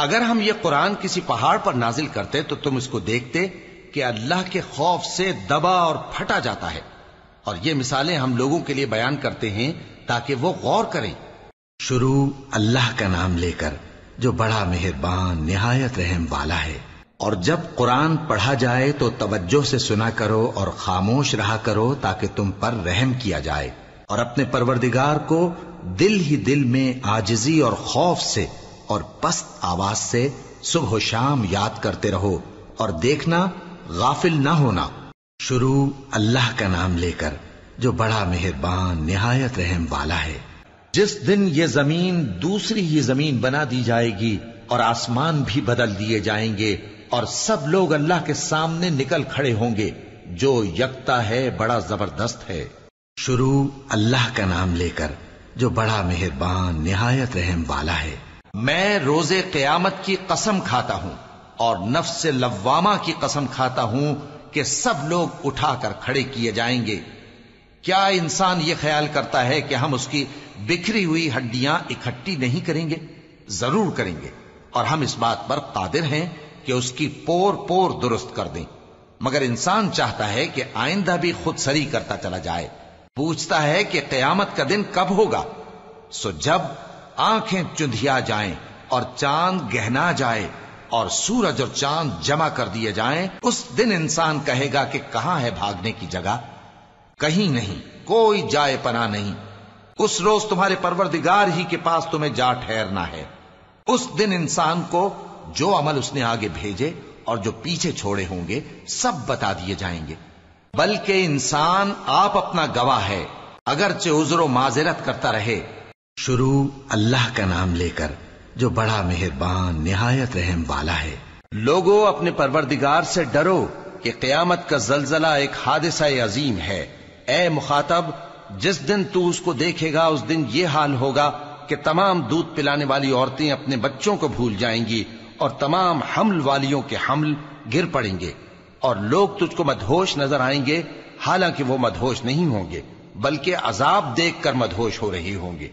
اگر ہم یہ قرآن کسی پہاڑ پر نازل کرتے تو تم اس کو دیکھتے کہ اللہ کے خوف سے دبا اور پھٹا جاتا ہے. اور یہ مثالیں ہم لوگوں کے لیے بیان کرتے ہیں تاکہ وہ غور کریں. شروع اللہ کا نام لے کر جو بڑا مہربان نہایت رحم والا ہے. اور جب قرآن پڑھا جائے تو توجہ سے سنا کرو اور خاموش رہا کرو تاکہ تم پر رحم کیا جائے. اور اپنے پروردگار کو دل ہی دل میں عاجزی اور خوف سے اور پست آواز سے صبح و شام یاد کرتے رہو اور دیکھنا غافل نہ ہونا. شروع اللہ کا نام لے کر جو بڑا مہربان نہایت رحم والا ہے. جس دن یہ زمین دوسری ہی زمین بنا دی جائے گی اور آسمان بھی بدل دیے جائیں گے اور سب لوگ اللہ کے سامنے نکل کھڑے ہوں گے جو یکتا ہے بڑا زبردست ہے. شروع اللہ کا نام لے کر جو بڑا مہربان نہایت رحم والا ہے. میں روز قیامت کی قسم کھاتا ہوں اور نفس لوامہ کی قسم کھاتا ہوں کہ سب لوگ اٹھا کر کھڑے کیے جائیں گے. کیا انسان یہ خیال کرتا ہے کہ ہم اس کی بکھری ہوئی ہڈیاں اکٹھی نہیں کریں گے؟ ضرور کریں گے، اور ہم اس بات پر قادر ہیں کہ اس کی پور پور درست کر دیں. مگر انسان چاہتا ہے کہ آئندہ بھی خود سری کرتا چلا جائے. پوچھتا ہے کہ قیامت کا دن کب ہوگا. سو جب آنکھیں چندھیا جائیں اور چاند گہنا جائے اور سورج اور چاند جمع کر دیے جائیں، اس دن انسان کہے گا کہ کہاں ہے بھاگنے کی جگہ؟ کہیں نہیں، کوئی جائے پناہ نہیں. اس روز تمہارے پروردگار ہی کے پاس تمہیں جا ٹھہرنا ہے. اس دن انسان کو جو عمل اس نے آگے بھیجے اور جو پیچھے چھوڑے ہوں گے سب بتا دیے جائیں گے. بلکہ انسان آپ اپنا گواہ ہے، اگرچہ عذر و معذرت کرتا رہے. شروع اللہ کا نام لے کر جو بڑا مہربان نہایت رحم والا ہے. لوگوں اپنے پروردگار سے ڈرو کہ قیامت کا زلزلہ ایک حادثہ عظیم ہے. اے مخاطب، جس دن تو اس کو دیکھے گا اس دن یہ حال ہوگا کہ تمام دودھ پلانے والی عورتیں اپنے بچوں کو بھول جائیں گی اور تمام حمل والیوں کے حمل گر پڑیں گے، اور لوگ تجھ کو مدہوش نظر آئیں گے، حالانکہ وہ مدہوش نہیں ہوں گے بلکہ عذاب دیکھ کر مدہوش ہو رہے ہوں گے.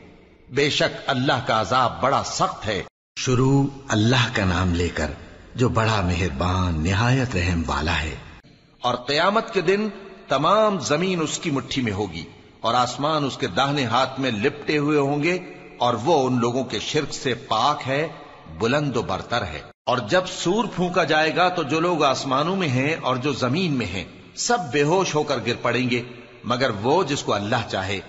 بے شک اللہ کا عذاب بڑا سخت ہے. شروع اللہ کا نام لے کر جو بڑا مہربان نہایت رحم والا ہے. اور قیامت کے دن تمام زمین اس کی مٹھی میں ہوگی اور آسمان اس کے داہنے ہاتھ میں لپٹے ہوئے ہوں گے، اور وہ ان لوگوں کے شرک سے پاک ہے، بلند و برتر ہے. اور جب سور پھونکا جائے گا تو جو لوگ آسمانوں میں ہیں اور جو زمین میں ہیں سب بے ہوش ہو کر گر پڑیں گے مگر وہ جس کو اللہ چاہے.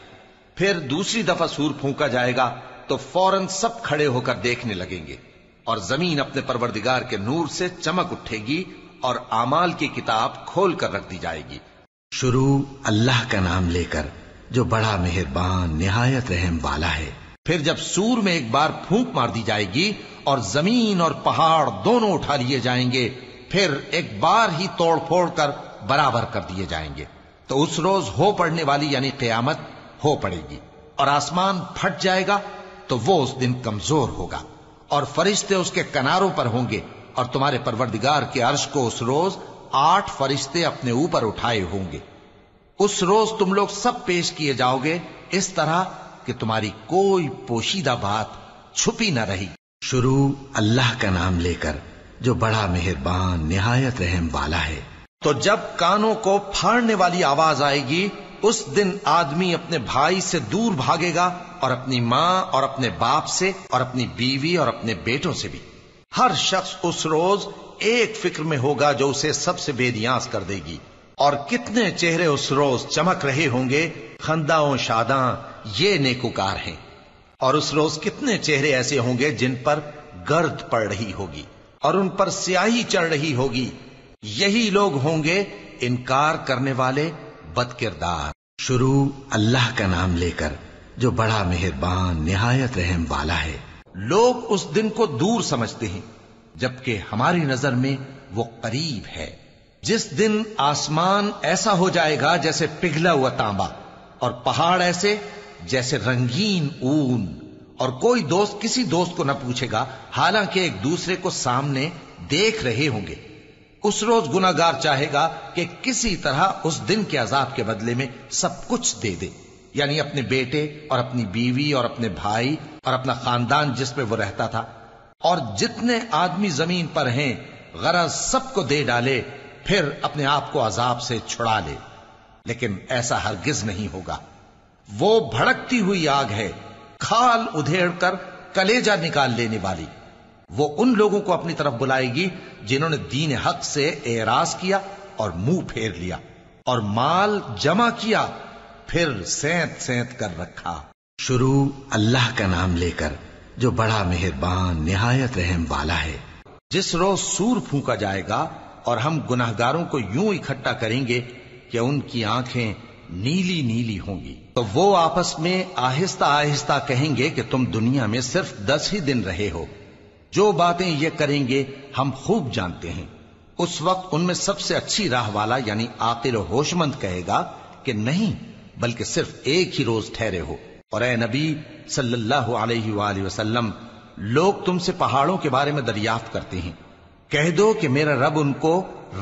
پھر دوسری دفعہ سور پھونکا جائے گا تو فوراً سب کھڑے ہو کر دیکھنے لگیں گے، اور زمین اپنے پروردگار کے نور سے چمک اٹھے گی اور اعمال کی کتاب کھول کر رکھ دی جائے گی. شروع اللہ کا نام لے کر جو بڑا مہربان نہایت رحم والا ہے. پھر جب سور میں ایک بار پھونک مار دی جائے گی اور زمین اور پہاڑ دونوں اٹھا لیے جائیں گے، پھر ایک بار ہی توڑ پھوڑ کر برابر کر دیے جائیں گے، تو اس روز ہو پڑنے والی یعنی قیامت ہو پڑے گی، اور آسمان پھٹ جائے گا تو وہ اس دن کمزور ہوگا، اور فرشتے اس کے کناروں پر ہوں گے، اور تمہارے پروردگار کے عرش کو اس روز 8 فرشتے اپنے اوپر اٹھائے ہوں گے. اس روز تم لوگ سب پیش کیے جاؤ گے اس طرح کہ تمہاری کوئی پوشیدہ بات چھپی نہ رہی. شروع اللہ کا نام لے کر جو بڑا مہربان نہایت رحم والا ہے. تو جب کانوں کو پھاڑنے والی آواز آئے گی اس دن آدمی اپنے بھائی سے دور بھاگے گا، اور اپنی ماں اور اپنے باپ سے اور اپنی بیوی اور اپنے بیٹوں سے بھی. ہر شخص اس روز ایک فکر میں ہوگا جو اسے سب سے بے نیاز کر دے گی. اور کتنے چہرے اس روز چمک رہے ہوں گے، خنداں و شاداں یہ نیکوکار ہیں. اور اس روز کتنے چہرے ایسے ہوں گے جن پر گرد پڑ رہی ہوگی اور ان پر سیاہی چڑھ رہی ہوگی. یہی لوگ ہوں گے انکار کرنے والے بد کردار. شروع اللہ کا نام لے کر جو بڑا مہربان نہایت رحم والا ہے. لوگ اس دن کو دور سمجھتے ہیں جبکہ ہماری نظر میں وہ قریب ہے. جس دن آسمان ایسا ہو جائے گا جیسے پگھلا ہوا تانبا، اور پہاڑ ایسے جیسے رنگین اون، اور کوئی دوست کسی دوست کو نہ پوچھے گا حالانکہ ایک دوسرے کو سامنے دیکھ رہے ہوں گے. اس روز گناہگار چاہے گا کہ کسی طرح اس دن کے عذاب کے بدلے میں سب کچھ دے دے، یعنی اپنے بیٹے اور اپنی بیوی اور اپنے بھائی اور اپنا خاندان جس میں وہ رہتا تھا. اور جتنے آدمی زمین پر ہیں غرض سب کو دے ڈالے، پھر اپنے آپ کو عذاب سے چھڑا لے، لیکن ایسا ہرگز نہیں ہوگا۔ وہ بھڑکتی ہوئی آگ ہے، کھال ادھیڑ کر کلیجہ نکال لینے والی۔ وہ ان لوگوں کو اپنی طرف بلائے گی جنہوں نے دین حق سے اعراض کیا اور منہ پھیر لیا اور مال جمع کیا پھر سینت سینت کر رکھا۔ شروع اللہ کا نام لے کر جو بڑا مہربان نہایت رحم والا ہے۔ جس روز سور پھونکا جائے گا اور ہم گناہگاروں کو یوں اکٹھا کریں گے کہ ان کی آنکھیں نیلی نیلی ہوں گی، تو وہ آپس میں آہستہ آہستہ کہیں گے کہ تم دنیا میں صرف 10 ہی دن رہے ہو، جو باتیں یہ کریں گے ہم خوب جانتے ہیں۔ اس وقت ان میں سب سے اچھی راہ والا یعنی عاقل و ہوش مند کہے گا کہ نہیں، بلکہ صرف ایک ہی روز ٹھہرے ہو۔ اور اے نبی صلی اللہ علیہ وآلہ وسلم، لوگ تم سے پہاڑوں کے بارے میں دریافت کرتے ہیں، کہہ دو کہ میرا رب ان کو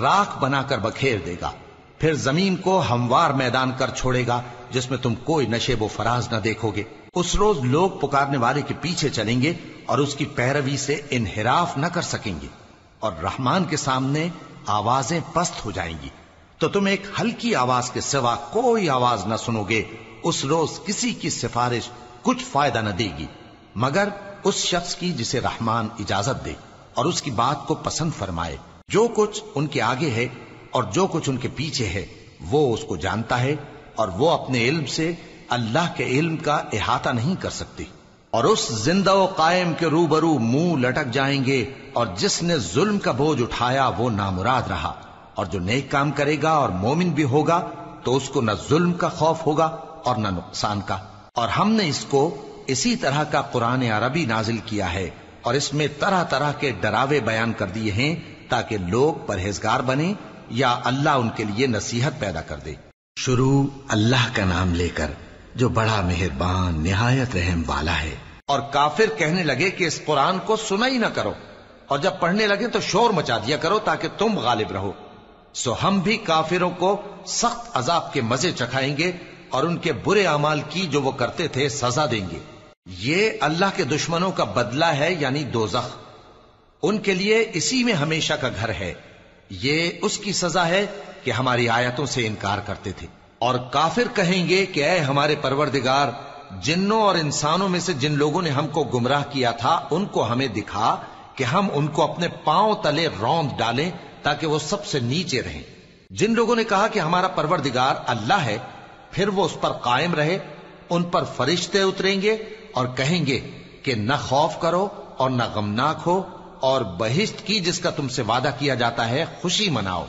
راکھ بنا کر بکھیر دے گا، پھر زمین کو ہموار میدان کر چھوڑے گا جس میں تم کوئی نشیب و فراز نہ دیکھو گے۔ اس روز لوگ پکارنے والے کے پیچھے چلیں گے اور اس کی پیروی سے انحراف نہ کر سکیں گے، اور رحمان کے سامنے آوازیں پست ہو جائیں گی، تو تم ایک ہلکی آواز کے سوا کوئی آواز نہ سنو گے۔ اس روز کسی کی سفارش کچھ فائدہ نہ دے گی مگر اس شخص کی جسے رحمان اجازت دے اور اس کی بات کو پسند فرمائے۔ جو کچھ ان کے آگے ہے اور جو کچھ ان کے پیچھے ہے وہ اس کو جانتا ہے، اور وہ اپنے علم سے اللہ کے علم کا احاطہ نہیں کر سکتی۔ اور اس زندہ و قائم کے روبرو منہ لٹک جائیں گے، اور جس نے ظلم کا بوجھ اٹھایا وہ نامراد رہا، اور جو نیک کام کرے گا اور مومن بھی ہوگا تو اس کو نہ ظلم کا خوف ہوگا اور نہ نقصان کا۔ اور ہم نے اس کو اسی طرح کا قرآن عربی نازل کیا ہے، اور اس میں طرح طرح کے ڈراوے بیان کر دیے ہیں تاکہ لوگ پرہیزگار بنیں یا اللہ ان کے لیے نصیحت پیدا کر دے۔ شروع اللہ کا نام لے کر جو بڑا مہربان نہایت رحم والا ہے۔ اور کافر کہنے لگے کہ اس قرآن کو سنا ہی نہ کرو، اور جب پڑھنے لگے تو شور مچا دیا کرو تاکہ تم غالب رہو۔ سو ہم بھی کافروں کو سخت عذاب کے مزے چکھائیں گے اور ان کے برے اعمال کی جو وہ کرتے تھے سزا دیں گے۔ یہ اللہ کے دشمنوں کا بدلہ ہے یعنی دوزخ، ان کے لیے اسی میں ہمیشہ کا گھر ہے۔ یہ اس کی سزا ہے کہ ہماری آیتوں سے انکار کرتے تھے۔ اور کافر کہیں گے کہ اے ہمارے پروردگار، جنوں اور انسانوں میں سے جن لوگوں نے ہم کو گمراہ کیا تھا ان کو ہمیں دکھا کہ ہم ان کو اپنے پاؤں تلے روند ڈالیں تاکہ وہ سب سے نیچے رہیں۔ جن لوگوں نے کہا کہ ہمارا پروردگار اللہ ہے، پھر وہ اس پر قائم رہے، ان پر فرشتے اتریں گے اور کہیں گے کہ نہ خوف کرو اور نہ غمناک ہو، اور بہشت کی جس کا تم سے وعدہ کیا جاتا ہے خوشی مناؤ۔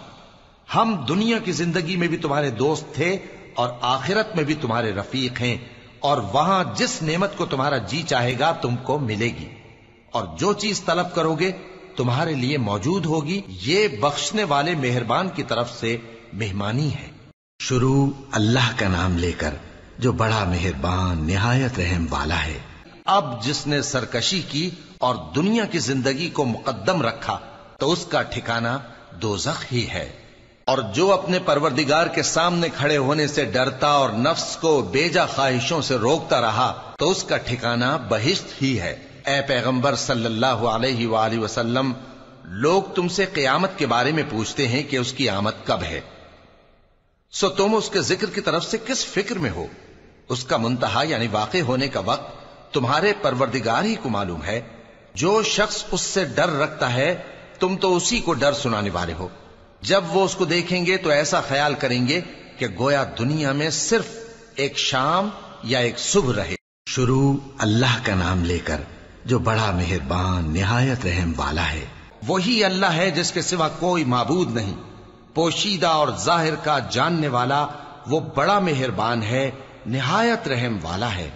ہم دنیا کی زندگی میں بھی تمہارے دوست تھے اور آخرت میں بھی تمہارے رفیق ہیں، اور وہاں جس نعمت کو تمہارا جی چاہے گا تم کو ملے گی، اور جو چیز طلب کرو گے تمہارے لیے موجود ہوگی۔ یہ بخشنے والے مہربان کی طرف سے مہمانی ہے۔ شروع اللہ کا نام لے کر جو بڑا مہربان نہایت رحم والا ہے۔ اب جس نے سرکشی کی اور دنیا کی زندگی کو مقدم رکھا تو اس کا ٹھکانہ دوزخ ہی ہے، اور جو اپنے پروردگار کے سامنے کھڑے ہونے سے ڈرتا اور نفس کو بیجا خواہشوں سے روکتا رہا تو اس کا ٹھکانہ بہشت ہی ہے۔ اے پیغمبر صلی اللہ علیہ وآلہ وسلم، لوگ تم سے قیامت کے بارے میں پوچھتے ہیں کہ اس کی آمد کب ہے، سو تم اس کے ذکر کی طرف سے کس فکر میں ہو؟ اس کا منتہا یعنی واقع ہونے کا وقت تمہارے پروردگار ہی کو معلوم ہے۔ جو شخص اس سے ڈر رکھتا ہے تم تو اسی کو ڈر سنانے والے ہو۔ جب وہ اس کو دیکھیں گے تو ایسا خیال کریں گے کہ گویا دنیا میں صرف ایک شام یا ایک صبح رہے۔ شروع اللہ کا نام لے کر جو بڑا مہربان نہایت رحم والا ہے۔ وہی اللہ ہے جس کے سوا کوئی معبود نہیں، پوشیدہ اور ظاہر کا جاننے والا، وہ بڑا مہربان ہے، نہایت رحم والا ہے۔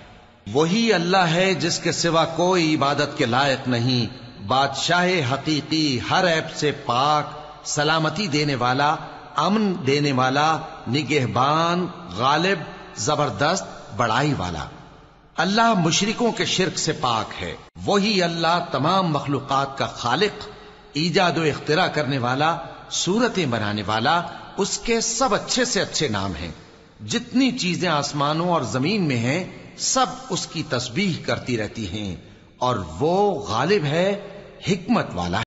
وہی اللہ ہے جس کے سوا کوئی عبادت کے لائق نہیں، بادشاہ حقیقی، ہر عیب سے پاک، سلامتی دینے والا، امن دینے والا، نگہبان، غالب، زبردست، بڑائی والا۔ اللہ مشرکوں کے شرک سے پاک ہے۔ وہی اللہ تمام مخلوقات کا خالق، ایجاد و اختراع کرنے والا، صورتیں بنانے والا، اس کے سب اچھے سے اچھے نام ہیں۔ جتنی چیزیں آسمانوں اور زمین میں ہیں سب اس کی تسبیح کرتی رہتی ہیں، اور وہ غالب ہے حکمت والا